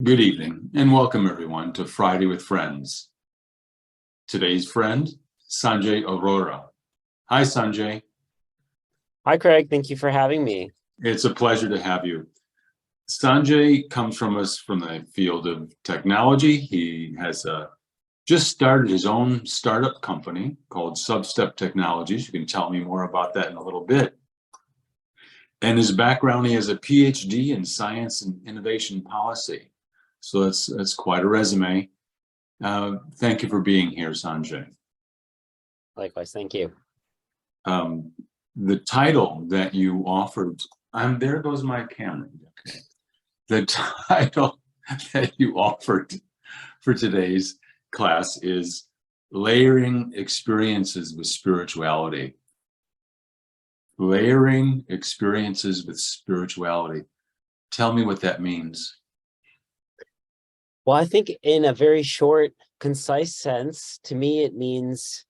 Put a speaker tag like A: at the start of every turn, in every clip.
A: Good evening and welcome everyone to Friday with Friends. Today's friend, Sanjay Arora. Hi, Sanjay.
B: Hi, Craig. Thank you for having me.
A: It's a pleasure to have you. Sanjay comes from the field of technology. He has just started his own startup company called Substep Technologies. You can tell me more about that in a little bit. And his background, he has a PhD in science and innovation policy. So that's quite a resume. Thank you for being here, Sanjay.
B: Likewise, thank you.
A: The title that you offered, there goes my camera. Okay. The title that you offered for today's class is Layering Experiences with Spirituality. Layering experiences with spirituality. Tell me what that means.
B: Well, I think in a very short, concise sense, to me, it means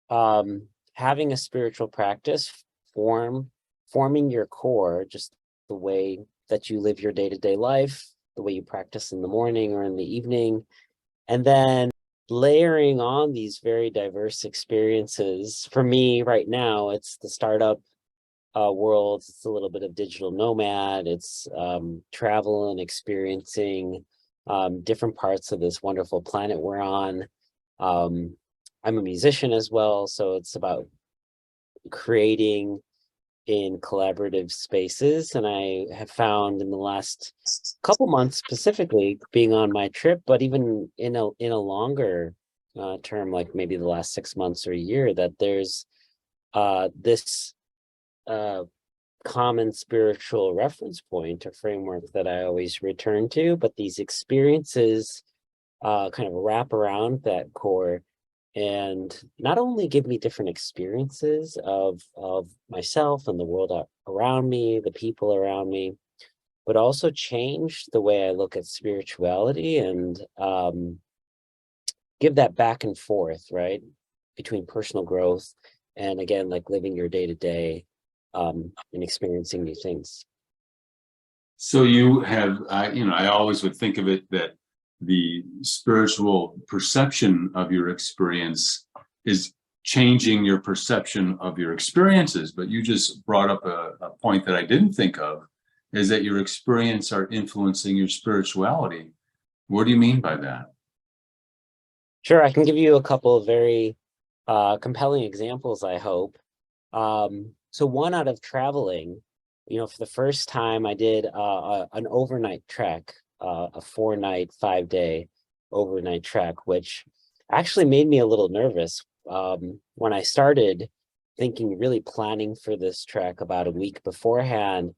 B: having a spiritual practice forming your core, just the way that you live your day-to-day life, the way you practice in the morning or in the evening, and then layering on these very diverse experiences. For me right now, it's the startup world. It's a little bit of digital nomad. It's travel and experiencing different parts of this wonderful planet we're on. I'm a musician as well, so it's about creating in collaborative spaces. And I have found in the last couple months, specifically being on my trip, but even in a longer term, like maybe the last 6 months or a year, that there's this common spiritual reference point or framework that I always return to, but these experiences kind of wrap around that core and not only give me different experiences of myself and the world around me, the people around me, but also change the way I look at spirituality and give that back and forth, right, between personal growth and, again, like living your day-to-day and experiencing new things.
A: So you have, I always would think of it that the spiritual perception of your experience is changing your perception of your experiences. But you just brought up a point that I didn't think of, is that your experience are influencing your spirituality. What do you mean by that?
B: Sure, I can give you a couple of very compelling examples, I hope. So one, out of traveling, for the first time I did an overnight trek, a 4-night, 5-day overnight trek, which actually made me a little nervous. When I started thinking, really planning for this trek about a week beforehand,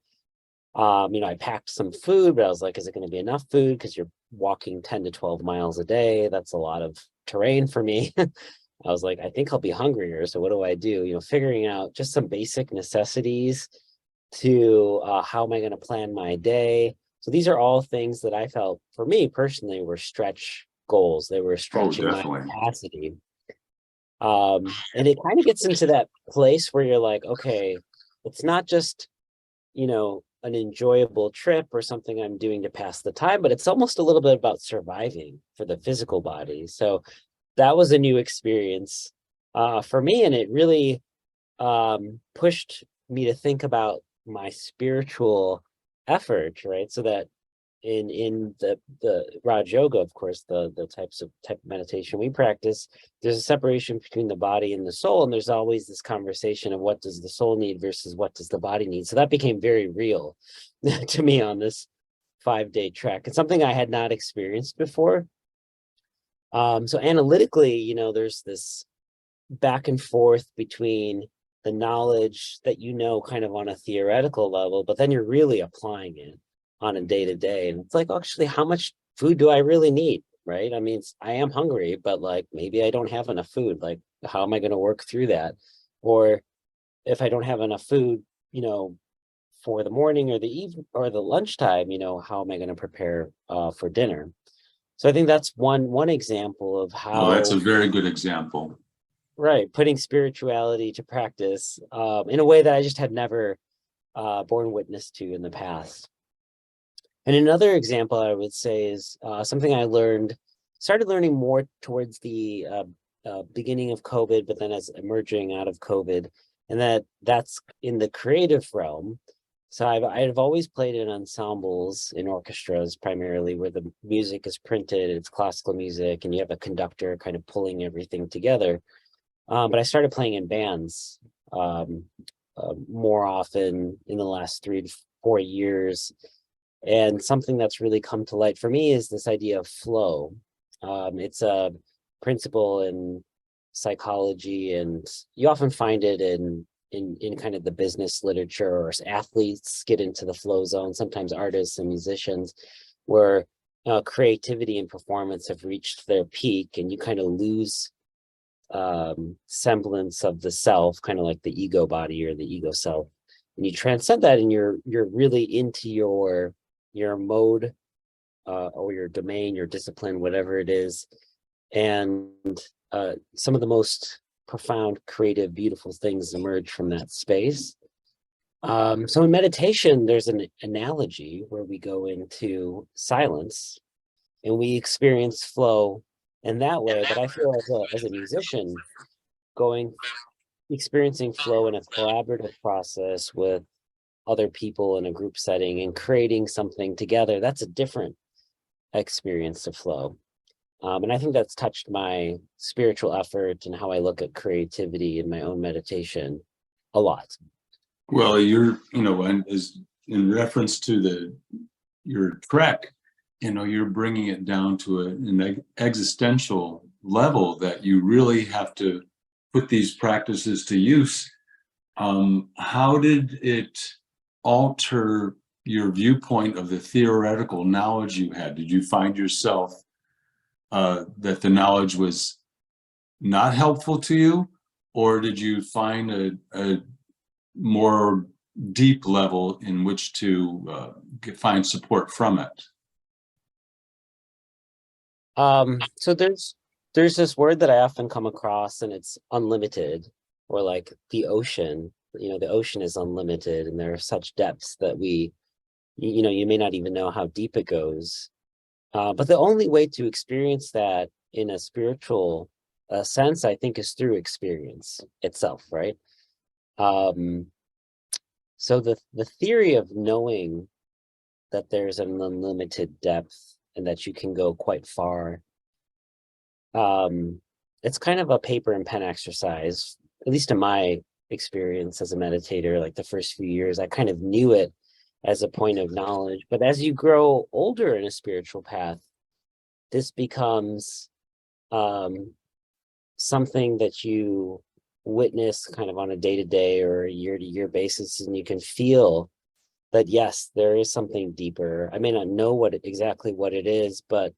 B: I packed some food, but I was like, is it going to be enough food? Because you're walking 10 to 12 miles a day. That's a lot of terrain for me. I was like, I think I'll be hungrier. So what do I do? Figuring out just some basic necessities to how am I going to plan my day? So these are all things that I felt, for me personally, were stretch goals. They were
A: Oh,
B: stretching my
A: definitely.
B: capacity. And it kind of gets into that place where you're like, okay, it's not just, an enjoyable trip or something I'm doing to pass the time, but it's almost a little bit about surviving for the physical body. So that was a new experience for me, and it really pushed me to think about my spiritual effort, right? So that in the Raj Yoga, of course, the type of meditation we practice, there's a separation between the body and the soul, and there's always this conversation of what does the soul need versus what does the body need. So that became very real to me on this 5-day trek. It's something I had not experienced before. So analytically, there's this back and forth between the knowledge that kind of on a theoretical level, but then you're really applying it on a day-to-day. And it's like, actually, how much food do I really need, right? I mean, I am hungry, but like maybe I don't have enough food. Like, how am I going to work through that? Or if I don't have enough food, for the morning or the evening or the lunchtime, how am I going to prepare for dinner? So I think that's one example of
A: Oh, that's a
B: how,
A: very good example.
B: right, putting spirituality to practice in a way that I just had never borne witness to in the past. And another example I would say is something I started learning more towards the beginning of COVID, but then as emerging out of COVID, and that's in the creative realm. So I've always played in ensembles, in orchestras primarily, where the music is printed, it's classical music, and you have a conductor kind of pulling everything together. But I started playing in bands more often in the last 3 to 4 years. And something that's really come to light for me is this idea of flow. It's a principle in psychology, and you often find it in kind of the business literature, or as athletes get into the flow zone, sometimes artists and musicians, where creativity and performance have reached their peak, and you kind of lose semblance of the self, kind of like the ego body or the ego self, and you transcend that, and you're really into your mode or your domain, your discipline, whatever it is. And some of the most profound, creative, beautiful things emerge from that space. So in meditation, there's an analogy where we go into silence and we experience flow in that way. But I feel as a musician, experiencing flow in a collaborative process with other people in a group setting and creating something together, that's a different experience of flow. And I think that's touched my spiritual effort and how I look at creativity in my own meditation a lot.
A: Well, and as in reference to your trek, you're bringing it down to an existential level that you really have to put these practices to use. How did it alter your viewpoint of the theoretical knowledge you had? Did you find yourself that the knowledge was not helpful to you, or did you find a more deep level in which to find support from it?
B: So there's this word that I often come across, and it's unlimited, or like the ocean. The ocean is unlimited, and there are such depths that you may not even know how deep it goes. But the only way to experience that in a spiritual sense, I think, is through experience itself, right? So the theory of knowing that there's an unlimited depth and that you can go quite far, it's kind of a paper and pen exercise, at least in my experience as a meditator. Like the first few years, I kind of knew it as a point of knowledge. But as you grow older in a spiritual path, this becomes something that you witness kind of on a day-to-day or a year-to-year basis, and you can feel that, yes, there is something deeper. I may not know exactly what it is, but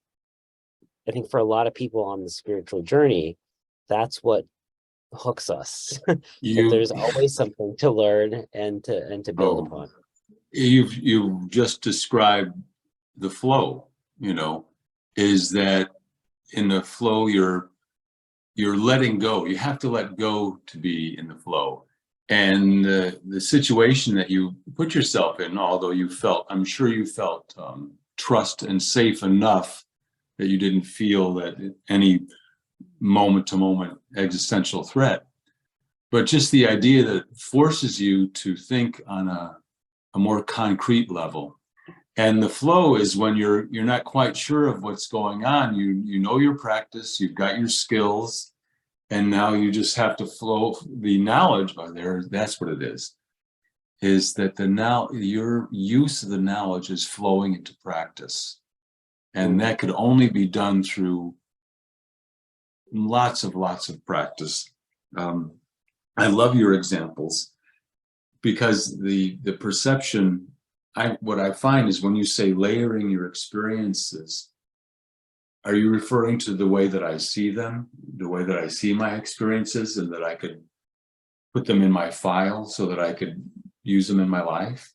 B: I think for a lot of people on the spiritual journey, that's what hooks us. That
A: You
B: there's always something to learn and to build upon.
A: you've just described the flow. Is that in the flow you're letting go. You have to let go to be in the flow. And the situation that you put yourself in, although I'm sure you felt trust and safe enough that you didn't feel that any moment to moment existential threat, but just the idea that forces you to think on a more concrete level. And the flow is when you're not quite sure of what's going on. You know your practice, you've got your skills, and now you just have to flow the knowledge by there. That's what it is that your use of the knowledge is flowing into practice. And that could only be done through lots of practice. I love your examples, because the perception, what I find is when you say layering your experiences, are you referring to the way that I see them, the way that I see my experiences, and that I could put them in my file so that I could use them in my life?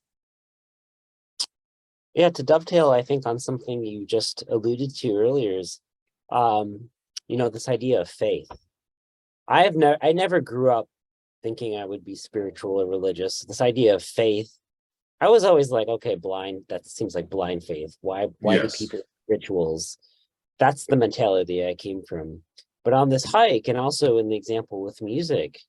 B: Yeah, to dovetail, I think, on something you just alluded to earlier is, this idea of faith. I never grew up thinking I would be spiritual or religious. This idea of faith I was always like, okay, blind, that seems like blind faith. Why do
A: Yes.
B: people do rituals? That's the mentality I came from. But on this hike, and also in the example with music,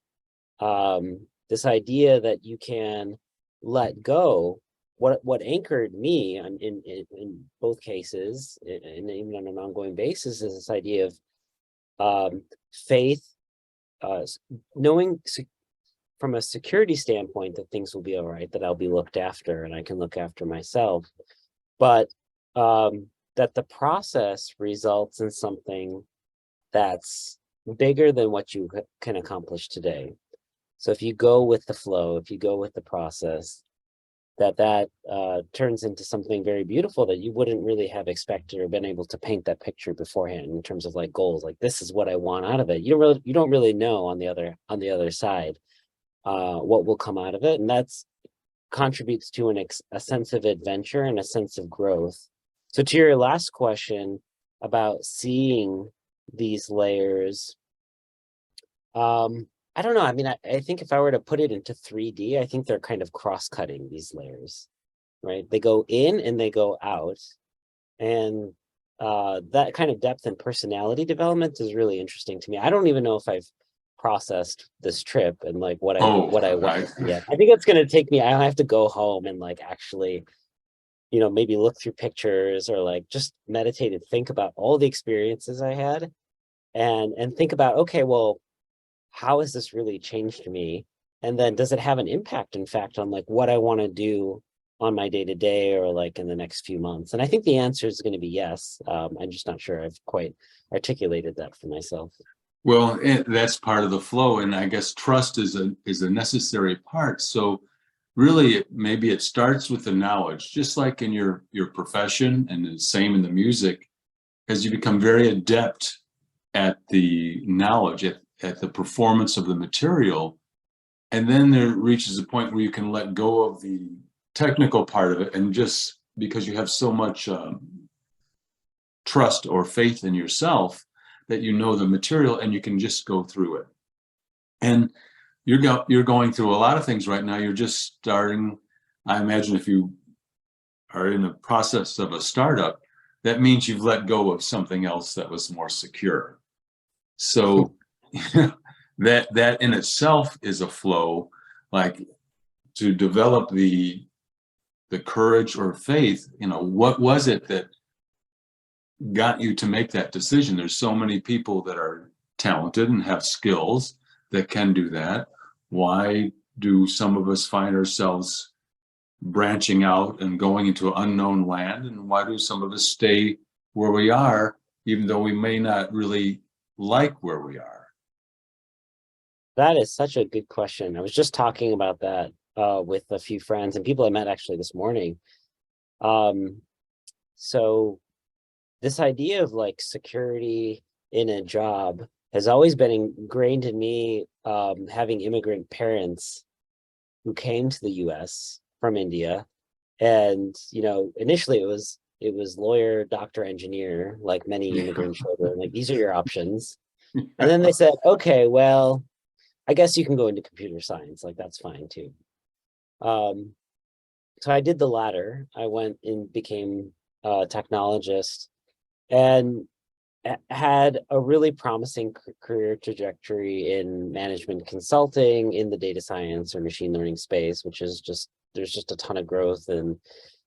B: this idea that you can let go, what anchored me in both cases, and even on an ongoing basis, is this idea of faith, knowing from a security standpoint that things will be all right, that I'll be looked after and I can look after myself, but that the process results in something that's bigger than what you can accomplish today. So if you go with the flow, if you go with the process, that turns into something very beautiful that you wouldn't really have expected or been able to paint that picture beforehand in terms of like goals. Like, this is what I want out of it. You don't really know on the other side what will come out of it, and that's contributes to a sense of adventure and a sense of growth. So to your last question about seeing these layers, I don't know. I mean, I think if I were to put it into 3D, I think they're kind of cross-cutting these layers, right? They go in and they go out. And that kind of depth and personality development is really interesting to me. I don't even know if I've processed this trip and like what I
A: Oh,
B: want yet. I think it's gonna take me, I have to go home and like actually, maybe look through pictures or like just meditate and think about all the experiences I had and think about, okay, well, how has this really changed me? And then does it have an impact, in fact, on like what I want to do on my day to day or like in the next few months? And I think the answer is going to be yes. I'm just not sure I've quite articulated that for myself.
A: well, that's part of the flow, and I guess trust is a necessary part. So really, maybe it starts with the knowledge, just like in your profession, and the same in the music, as you become very adept at the knowledge, at the performance of the material, and then there reaches a point where you can let go of the technical part of it, and just because you have so much trust or faith in yourself that you know the material and you can just go through it. And you're going through a lot of things right now. You're just starting. I imagine if you are in the process of a startup, that means you've let go of something else that was more secure. So that in itself is a flow, like to develop the courage or faith. What was it that got you to make that decision? There's so many people that are talented and have skills that can do that. Why do some of us find ourselves branching out and going into unknown land? And why do some of us stay where we are, even though we may not really like where we are?
B: That is such a good question. I was just talking about that with a few friends and people I met actually this morning. So this idea of like security in a job has always been ingrained in me, having immigrant parents who came to the US from India. And, initially it was lawyer, doctor, engineer, like many immigrant children, like these are your options. And then they said, okay, well, I guess you can go into computer science, like that's fine too. So I did the latter. I went and became a technologist and had a really promising career trajectory in management consulting in the data science or machine learning space, which is there's just a ton of growth and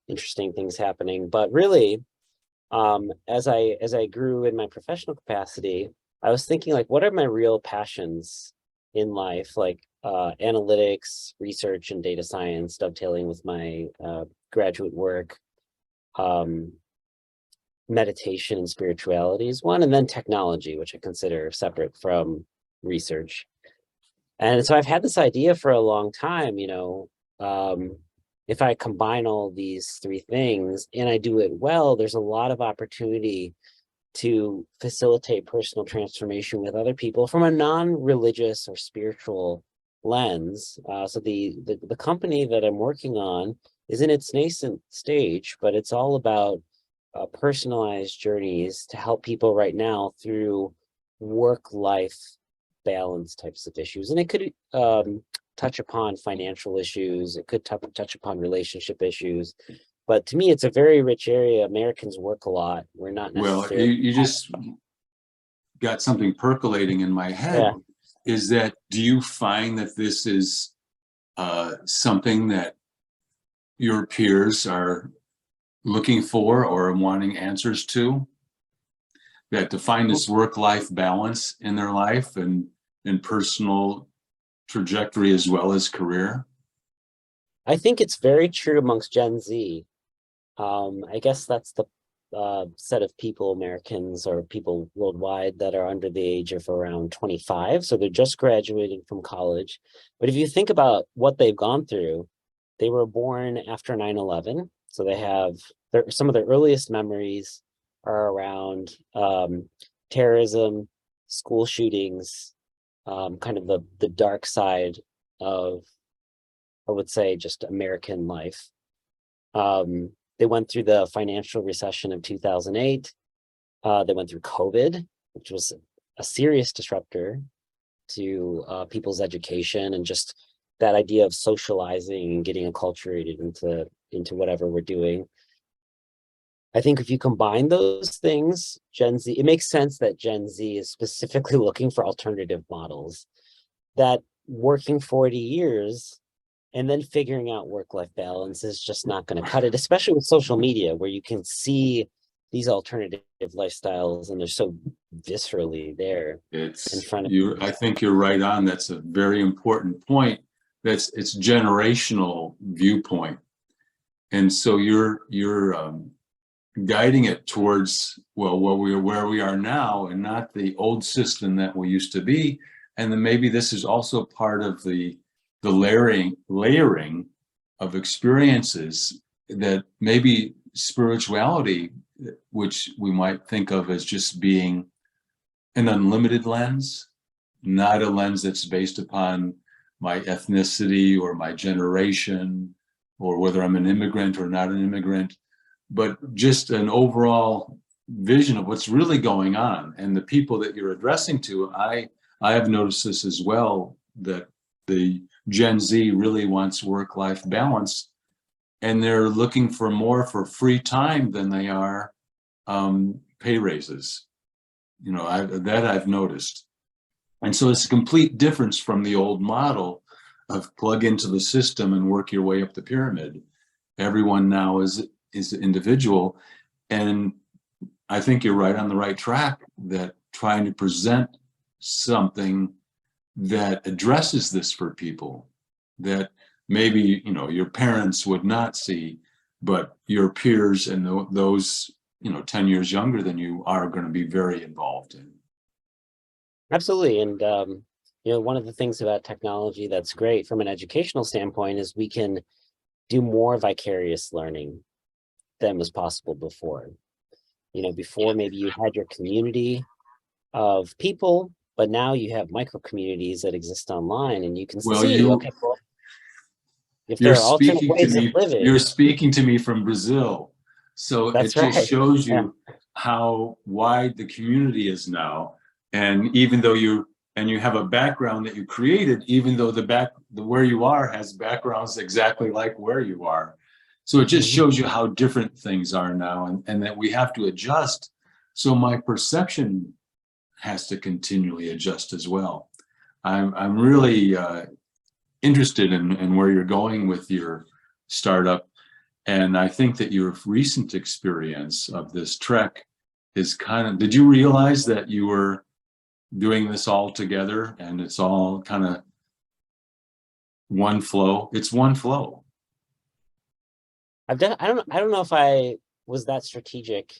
B: interesting things happening. But really, as I grew in my professional capacity, I was thinking like, what are my real passions in life? Like analytics, research, and data science, dovetailing with my graduate work. Meditation and spirituality is one, and then technology, which I consider separate from research. And so I've had this idea for a long time, if I combine all these three things and I do it well, there's a lot of opportunity to facilitate personal transformation with other people from a non-religious or spiritual lens. So the company that I'm working on is in its nascent stage, but it's all about personalized journeys to help people right now through work-life balance types of issues. And it could touch upon financial issues. It could touch upon relationship issues. But to me, it's a very rich area. Americans work a lot. We're not
A: Well,
B: necessarily.
A: you just got something percolating in my head.
B: Yeah.
A: Is that, do you find that this is something that your peers are looking for or wanting answers to? That to find this work-life balance in their life and personal trajectory as well as career?
B: I think it's very true amongst Gen Z. I guess that's the set of people, Americans or people worldwide, that are under the age of around 25. So they're just graduating from college. But if you think about what they've gone through, they were born after 9/11. So they have some of their earliest memories are around terrorism, school shootings, kind of the dark side of, I would say, just American life. They went through the financial recession of 2008. They went through COVID, which was a serious disruptor to people's education and just that idea of socializing and getting acculturated into whatever we're doing. I think if you combine those things, Gen Z, it makes sense that Gen Z is specifically looking for alternative models, that working 40 years and then figuring out work-life balance is just not going to cut it, especially with social media, where you can see these alternative lifestyles and they're so viscerally there in front of
A: you. I think you're right on. That's a very important point. It's generational viewpoint. And so you're guiding it towards, well, where we are now and not the old system that we used to be. And then maybe this is also part of the layering of experiences, that maybe spirituality, which we might think of as just being an unlimited lens, not a lens that's based upon my ethnicity or my generation or whether I'm an immigrant or not an immigrant, but just an overall vision of what's really going on. And the people that you're addressing to, I have noticed this as well, that the Gen Z really wants work-life balance, and they're looking for more for free time than they are pay raises. You know, I've noticed. And so it's a complete difference from the old model of plug into the system and work your way up the pyramid. Everyone now is individual. And I think you're right on the right track, that trying to present something that addresses this for people that maybe, you know, your parents would not see, but your peers and those, you know, 10 years younger than you are going to be very involved in.
B: Absolutely. And, you know, one of the things about technology that's great from an educational standpoint is we can do more vicarious learning than was possible before. You know, before maybe you had your community of people, but now you have micro communities that exist online, and you can see, okay, well, if there are alternate ways of living.
A: You're speaking to me from Brazil. So
B: that's
A: it just
B: right.
A: shows you how wide the community is now. And even though you have a background that you created, even though the where you are has backgrounds exactly like where you are. So it just shows you how different things are now, and that we have to adjust. So my perception has to continually adjust as well. I'm really interested in where you're going with your startup. And I think that your recent experience of this trek is did you realize that you were doing this all together and it's all kind of one flow? It's one flow.
B: I don't know if I was that strategic,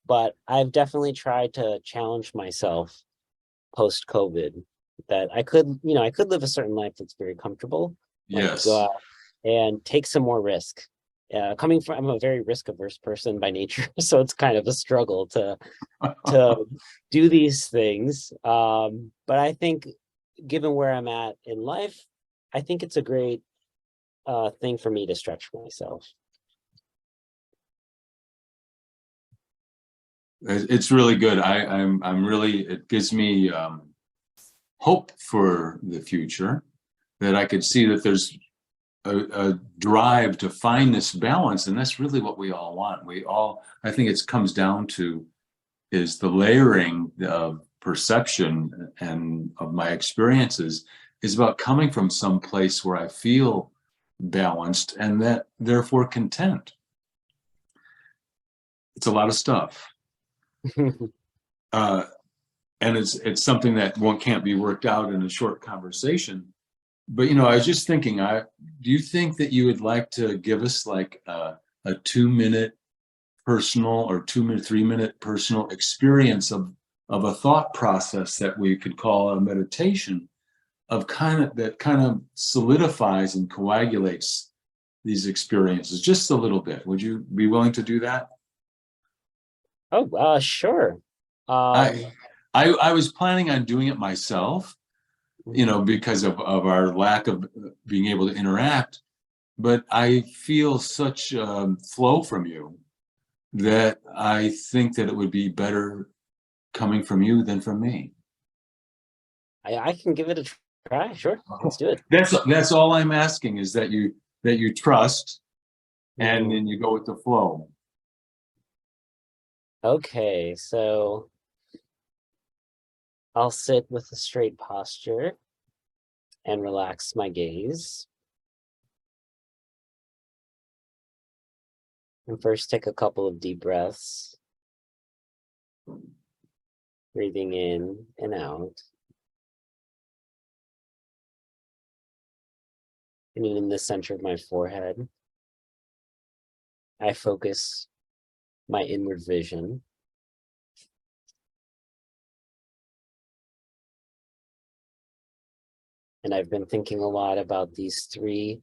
B: but I've definitely tried to challenge myself post COVID, that I could live a certain life that's very comfortable.
A: Yes.
B: Go out and take some more risk. I'm a very risk averse person by nature, so it's kind of a struggle to do these things. But I think, given where I'm at in life, I think it's a great thing for me to stretch myself.
A: It's really good. I'm really, it gives me hope for the future, that I could see that there's a drive to find this balance. And that's really what we all want. I think it comes down to is the layering of perception and of my experiences is about coming from some place where I feel balanced and that therefore content. It's a lot of stuff. And it's something that can't be worked out in a short conversation. But, I was just thinking, do you think that you would like to give us like a 2-minute personal or 3-minute personal experience of a thought process that we could call a meditation that kind of solidifies and coagulates these experiences just a little bit? Would you be willing to do that?
B: Oh, sure.
A: I was planning on doing it myself, because of our lack of being able to interact. But I feel such flow from you that I think that it would be better coming from you than from me.
B: I can give it a try. Sure, let's do it.
A: That's all I'm asking, is that you trust, and then you go with the flow.
B: Okay, so I'll sit with a straight posture and relax my gaze. And first take a couple of deep breaths, breathing in and out. And in the center of my forehead, I focus my inward vision. And I've been thinking a lot about these 3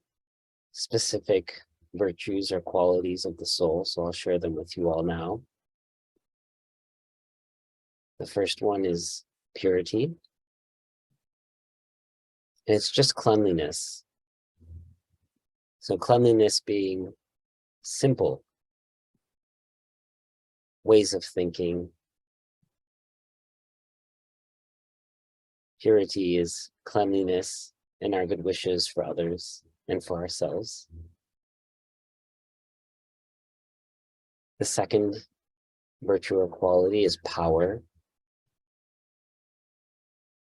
B: specific virtues or qualities of the soul, so I'll share them with you all now. The first one is purity. And it's just cleanliness. So cleanliness being simple ways of thinking. Purity is cleanliness and our good wishes for others and for ourselves. The second virtue or quality is power.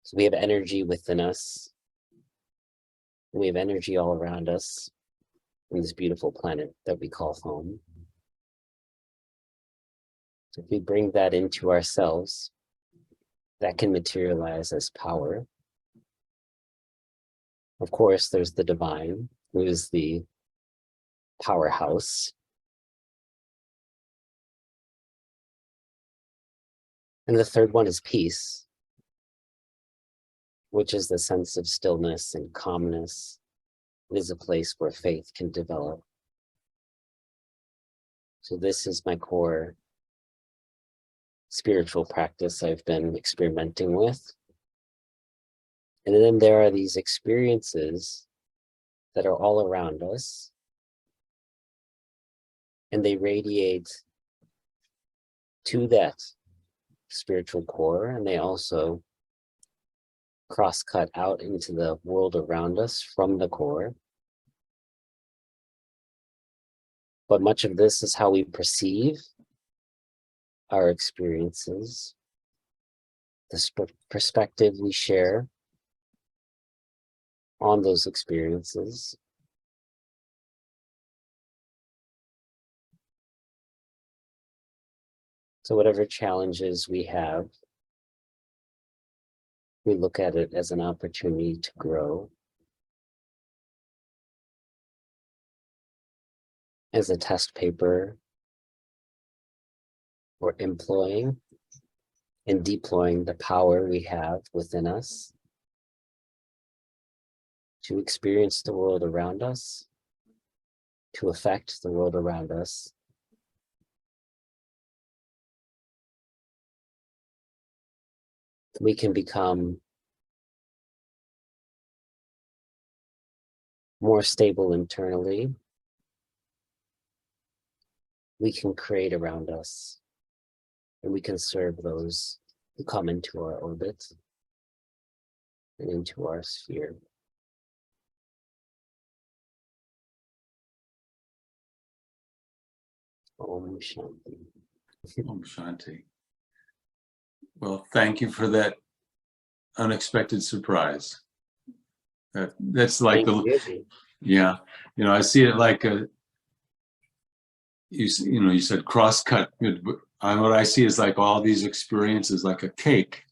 B: So we have energy within us, and we have energy all around us in this beautiful planet that we call home. So if we bring that into ourselves, that can materialize as power. Of course, there's the divine, who is the powerhouse. And the third one is peace, which is the sense of stillness and calmness. It is a place where faith can develop. So this is my core spiritual practice I've been experimenting with. And then there are these experiences that are all around us, and they radiate to that spiritual core, and they also cross-cut out into the world around us from the core. But much of this is how we perceive our experiences, the perspective we share on those experiences. So whatever challenges we have, we look at it as an opportunity to grow, as a test paper for employing and deploying the power we have within us to experience the world around us, to affect the world around us. We can become more stable internally. We can create around us, and we can serve those who come into our orbit. and into our sphere. Om Shanti.
A: Om Shanti. Well, thank you for that unexpected surprise. That's like
B: Thank you.
A: yeah, I see it like you said cross-cut. What I see is like all these experiences like a cake.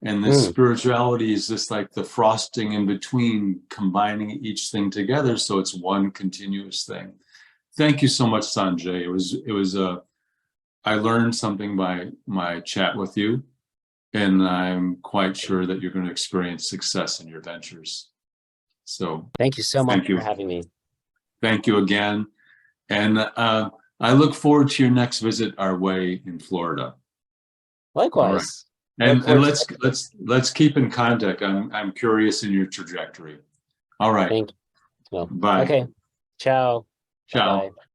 A: And the spirituality is just like the frosting in between, combining each thing together. So it's one continuous thing. Thank you so much, Sanjay. I learned something by my chat with you, and I'm quite sure that you're going to experience success in your ventures. So
B: thank you so much
A: thank you
B: for having me.
A: Thank you again. And I look forward to your next visit our way in Florida.
B: Likewise.
A: And let's keep in contact. I'm curious in your trajectory. All right.
B: Thank you. Well,
A: Bye.
B: okay. Ciao.
A: Ciao.
B: Bye-bye.